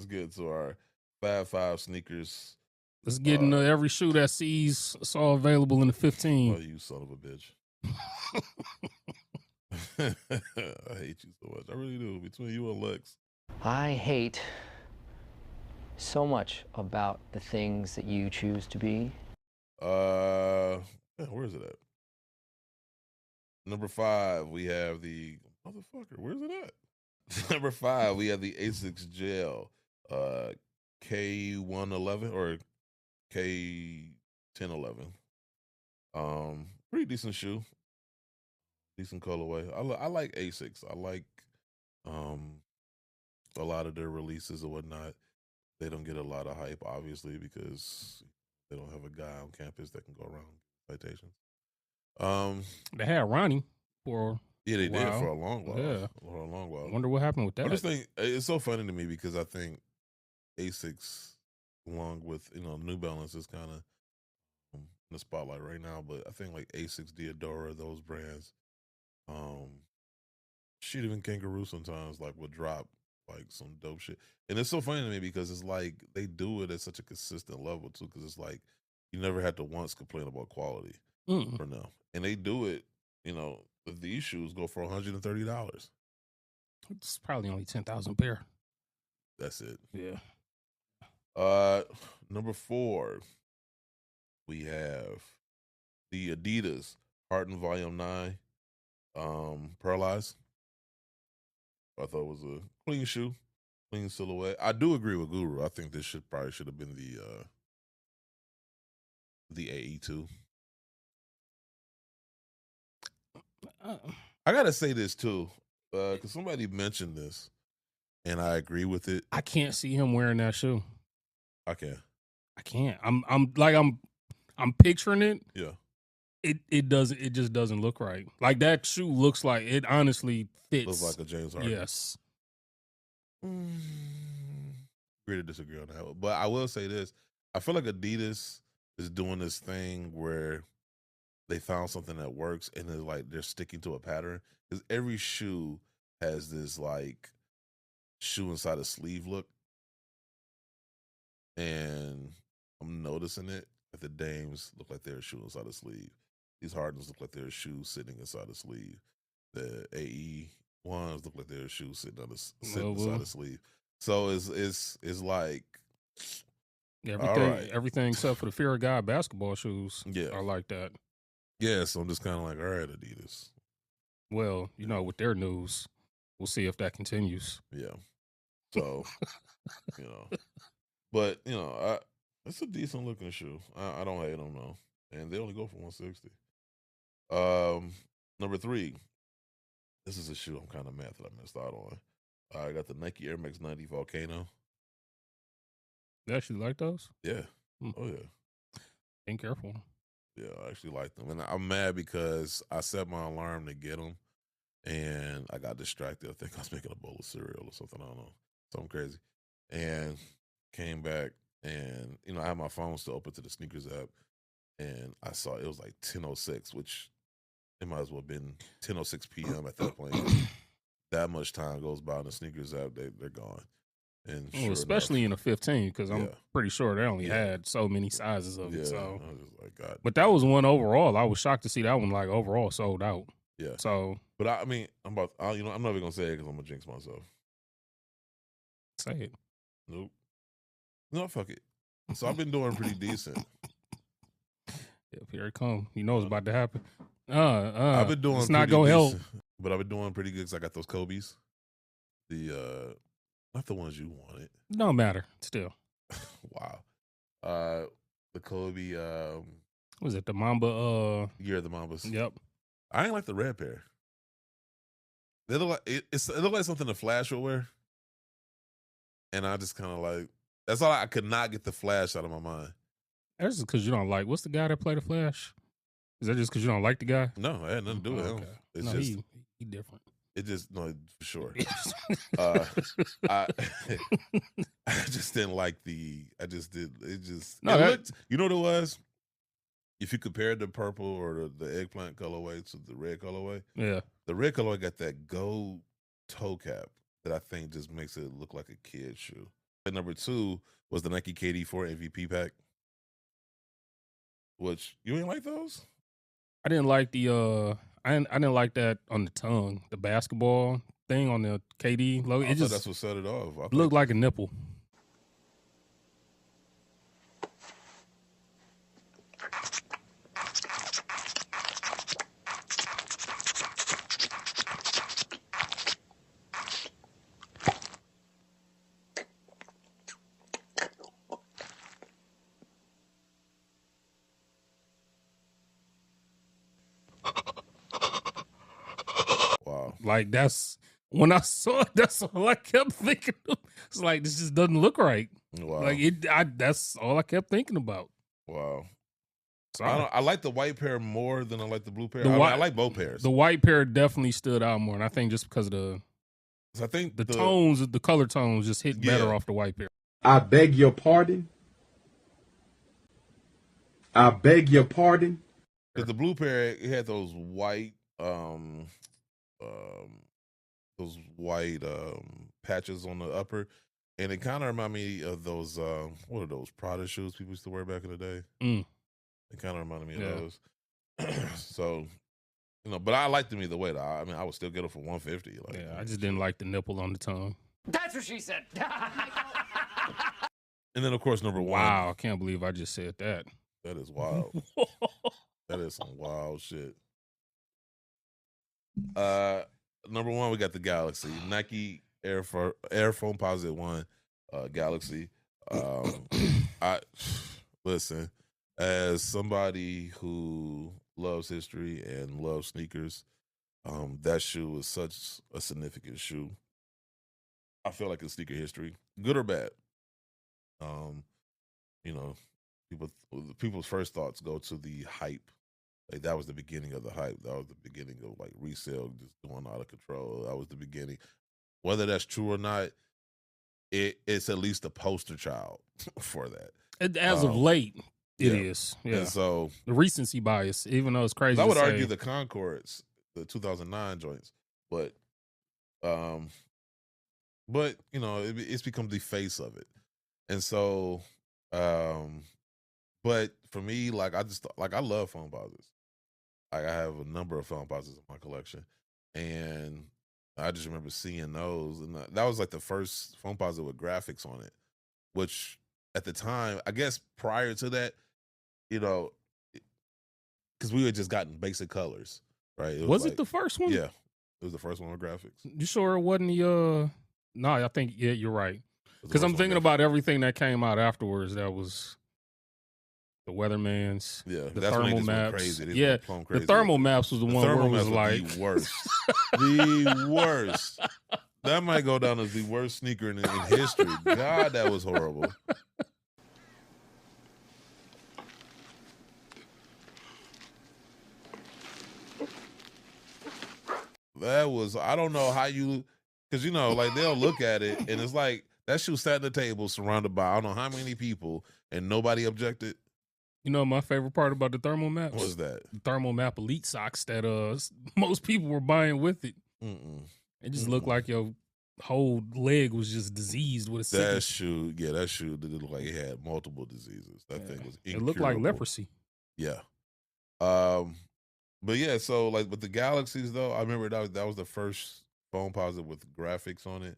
let's get into our Fab Five sneakers. Let's get into every shoe that sees it's all available in the 15. Oh, you son of a bitch. I hate you so much. I really do. Between you and Lex. I hate so much about the things that you choose to be. Where is it at? Number 5, we have the motherfucker. Where's it at? Number 5, we have the Asics Gel K111 or K1011. Pretty decent shoe. Decent colorway. I like Asics. I like a lot of their releases and whatnot. They don't get a lot of hype, obviously, because they don't have a guy on campus that can go around citations. They had Ronnie for yeah, they a did while. for a long while. Yeah. For a long while. I wonder what happened with that. I just think it's so funny to me because I think Asics, along with New Balance, is kind of in the spotlight right now. But I think like Asics, Diadora, those brands, shit, even Kangaroo sometimes like would drop like some dope shit. And it's so funny to me because it's like they do it at such a consistent level too. Because it's like you never had to once complain about quality for now, and they do it. These shoes go for $130. It's probably only 10,000 pair. That's it. Yeah. Number 4, we have the Adidas Harden Volume 9, Pearlized. I thought it was a clean shoe, clean silhouette. I do agree with Guru. I think this should have been the AE2. I gotta say this too, because somebody mentioned this, and I agree with it. I can't see him wearing that shoe. I can't. I'm picturing it. Yeah. It just doesn't look right. Like that shoe looks like it honestly fits. Looks like a James Harden. Yes. Agree to disagree on that. But I will say this. I feel like Adidas is doing this thing where they found something that works and it's like they're sticking to a pattern. Because every shoe has this like shoe inside a sleeve look. And I'm noticing it. The Dames look like they're a shoe inside a sleeve. These Hardens look like they're a shoe sitting inside a sleeve. The AE1s look like they're a shoe sitting inside a sleeve. So it's like everything except for the Fear of God basketball shoes are like that. Yeah, so I'm just kind of like, all right, Adidas. Well, with their news, we'll see if that continues. Yeah. So, but it's a decent looking shoe. I don't hate them though, and they only go for $160. Number 3, this is a shoe I'm kind of mad that I missed out on. I got the Nike Air Max 90 Volcano. You actually like those? Yeah. Oh yeah. Ain't careful. Yeah, I actually like them, and I'm mad because I set my alarm to get them, and I got distracted. I think I was making a bowl of cereal or something. I don't know, something crazy, and came back, and I had my phone still open to the sneakers app, and I saw it was like 10:06, which it might as well have been 10:06 p.m. at that point. That much time goes by in the sneakers app, they're gone. And especially in a 15, because I'm pretty sure they only had so many sizes of it. So, I was just like, God. But that was one overall. I was shocked to see that one like overall sold out. Yeah. So, but I mean, I'm not even gonna say it because I'm gonna jinx myself. Say it. Nope. No, fuck it. So I've been doing pretty decent. Yep, here it come. You know it's about to happen. I've been doing. It's not gonna help. But I've been doing pretty good because I got those Kobe's. Not the ones you wanted. No matter. Still. Wow. The Kobe. Was it the Mamba? Yeah, the Mambas. Yep. I ain't like the red pair. They look like it looked like something the Flash would wear. And I just kind of like, that's all I could not get the Flash out of my mind. That's just because you don't like. What's the guy that played the Flash? Is that just because you don't like the guy? No, it had nothing to do with him. It's just he different. It just for sure. I just didn't like I just did. It just looked. You know what it was? If you compared the purple or the eggplant colorway to the red colorway, the red colorway got that gold toe cap that I think just makes it look like a kid shoe. And number 2 was the Nike KD4 MVP pack. Which you ain't like those? I didn't like the I didn't like that on the tongue, the basketball thing on the KD logo. I It thought just that's what set it off. I looked thought, like a nipple. wow. Like that's when I saw it, that's all I kept thinking of. It's like this just doesn't look right. Wow. Like that's all I kept thinking about. Wow. Sorry. I like the white pair more than I like the blue pair. The I white- like both pairs. The white pair definitely stood out more, and I think just because of I think the tones, the color tones just hit better Yeah. off the white pair. I beg your pardon. I beg your pardon. Because the blue pair, it had those white patches on the upper, and it kind of reminded me of those what are those Prada shoes people used to wear back in the day. Mm. It kind of reminded me Yeah. of those. So, but I liked them either way. Though. I mean, I would still get them for $150. Like, Yeah, I just didn't like the nipple on the tongue. That's what she said. And then of course number 1. Wow, I can't believe I just said that. That is wild. That is some wild shit. Number 1, we got the Galaxy Nike Air Foamposite One, Galaxy. I listen, as somebody who loves history and loves sneakers, that shoe is such a significant shoe. I feel like it's sneaker history, good or bad. People's first thoughts go to the hype. Like that was the beginning of the hype. That was the beginning of like resale just going out of control. That was the beginning. Whether that's true or not, it's at least a poster child for that. As of late, it is. Yeah. And so the recency bias, even though it's crazy. I would to argue say. the Concords, the 2009 joints, but it's become the face of it. And so, but for me, like I love Foamposites. Like I have a number of Foamposites in my collection, and I just remember seeing those, and that was like the first Foamposite with graphics on it, which at the time, I guess prior to that, because we had just gotten basic colors, right? Was it the first one? Yeah, it was the first one with graphics. You sure it wasn't the? No, I think you're right. Because I'm thinking about everything that came out afterwards. That was the Weathermans. Yeah, the that's when thermal they just went maps. crazy. They Yeah, went plumb crazy. the thermal maps was the one where thermal it was maps were like the worst. The worst. That might go down as the worst sneaker in history. God, that was horrible. That was, I don't know how you, because like they'll look at it and it's like that shoe sat at the table surrounded by I don't know how many people and nobody objected. You know, my favorite part about the thermal maps What was that? The thermal map elite socks that most people were buying with it. It just looked like your whole leg was just diseased with a That sickness. shoe did look like it had multiple diseases. That thing was incurable. It looked like leprosy. Yeah. But yeah, so like with the Galaxies though, I remember that was the first Foamposite with graphics on it.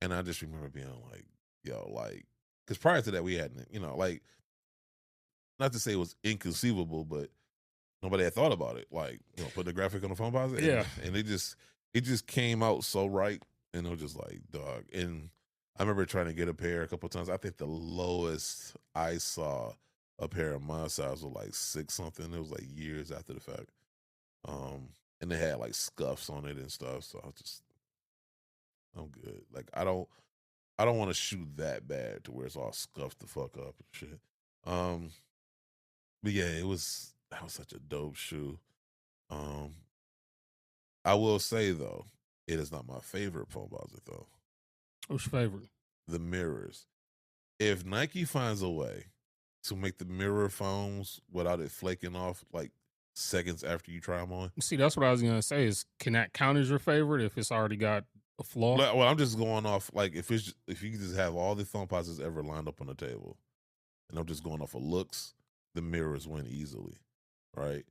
And I just remember being like, yo, like, because prior to that we hadn't, like, not to say it was inconceivable, but nobody had thought about it. Like, put the graphic on the Foamposite. Yeah. And it just came out so right. And it was just like, dog. And I remember trying to get a pair a couple of times. I think the lowest I saw a pair of my size was like 6 something. It was like years after the fact. And they had like scuffs on it and stuff. So I'm good. Like I don't want to shoot that bad to where it's all scuffed the fuck up and shit. But yeah, that was such a dope shoe. I will say though, it is not my favorite Foamposite though. What's your favorite? The mirrors. If Nike finds a way to make the mirror foams without it flaking off like seconds after you try them on, See, that's what I was gonna say. Is can that count as your favorite if it's already got A flaw? Well, I'm just going off like if you just have all the Foamposites ever lined up on the table, and I'm just going off of looks, the mirrors win easily, right?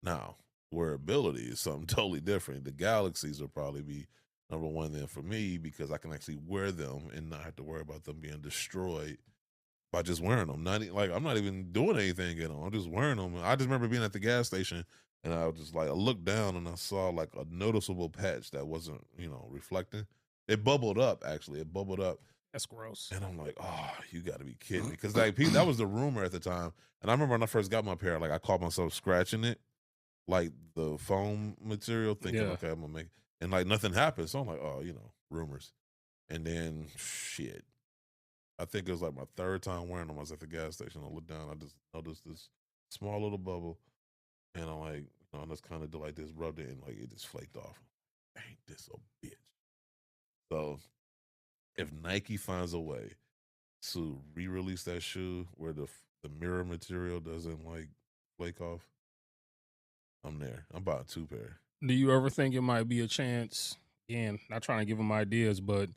Now, wearability is something totally different. The Galaxies will probably be number one then for me because I can actually wear them and not have to worry about them being destroyed by just wearing them. I'm not even doing anything in them. I'm just wearing them. I just remember being at the gas station and I was just like, I looked down and I saw like a noticeable patch that wasn't, reflecting. It bubbled up, actually. It bubbled up. That's gross. And I'm like, oh, you got to be kidding me. Because that was the rumor at the time. And I remember when I first got my pair, like I caught myself scratching it, like the foam material, thinking, okay, I'm going to make it. And like nothing happened. So I'm like, oh, rumors. And then shit. I think it was like my third time wearing them. I was at the gas station. I looked down. I just noticed this small little bubble. And I'm like, I just kind of did like this, rubbed it, and like it just flaked off. Ain't this a bitch? So if Nike finds a way to re-release that shoe where the mirror material doesn't like flake off, I'm there. I'm buying 2 pair. Do you ever think it might be a chance? Again, not trying to give them ideas, but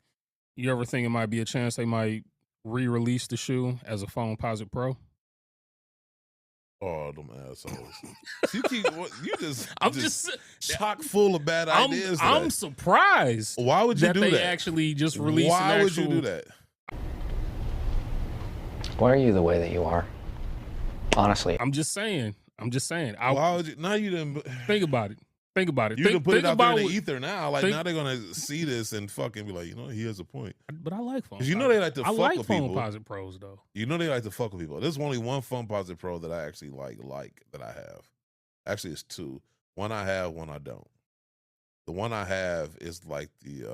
you ever think it might be a chance they might re-release the shoe as a Foamposite Pro? Oh, them assholes! I'm just chock full of bad ideas. I'm surprised. Why would you do that? They actually just released. Why would you do that? Why are you the way that you are? Honestly, I'm just saying. Why would you? Now you didn't think about it. Think about it. You can put it out there in the ether now. Like now they're gonna see this and fucking be like, he has a point. But I like Foamposite. Because they like to fuck with people. I like Foamposite Pros though. They like to fuck with people. There's only one Foamposite Pro that I actually like that I have. Actually, it's 2. One I have, one I don't. The one I have is like the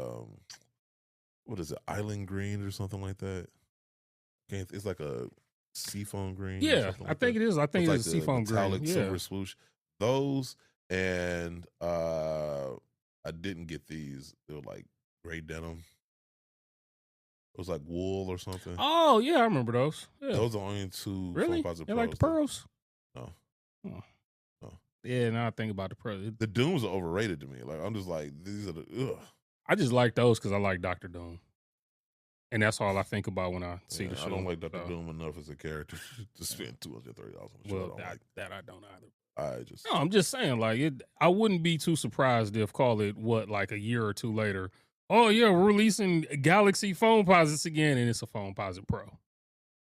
what is it, Island Green or something like that. It's like a seafoam green. Yeah, I think it is. I think it's a seafoam green. Metallic silver swoosh. Those. And I didn't get these. They were like gray denim. It was like wool or something. Oh yeah, I remember those. Yeah. Those are the only 2. Really? You like the pearls? No. Oh. No. Yeah, now I think about the pearls. The Dooms are overrated to me. Like I'm just like, these are the ugh. I just like those because I like Dr. Doom. And that's all I think about when I see the show. I don't like Dr. Doom enough as a character to spend $230 on the show. Well, that I don't either. No, I'm just saying, like I wouldn't be too surprised if call it like a year or 2 later. Oh yeah, we're releasing Galaxy Foamposites again, and it's a Foamposite Pro.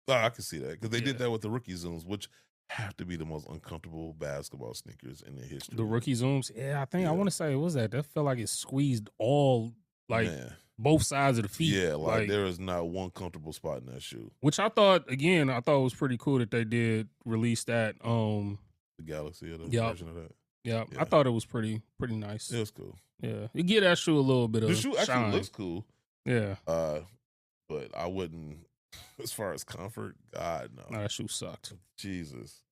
Oh, I can see that because they did that with the Rookie Zooms, which have to be the most uncomfortable basketball sneakers in the history. The Rookie Zooms, I want to say it was that felt like it squeezed all both sides of the feet. Yeah, like there is not one comfortable spot in that shoe. Which I thought it was pretty cool that they did release that. The Galaxy, version of that. Yeah, I thought it was pretty nice. It was cool. Yeah, you get that shoe a little bit of the shoe shine. Actually looks cool. Yeah, but I wouldn't. As far as comfort, God no. That shoe sucked. Jesus.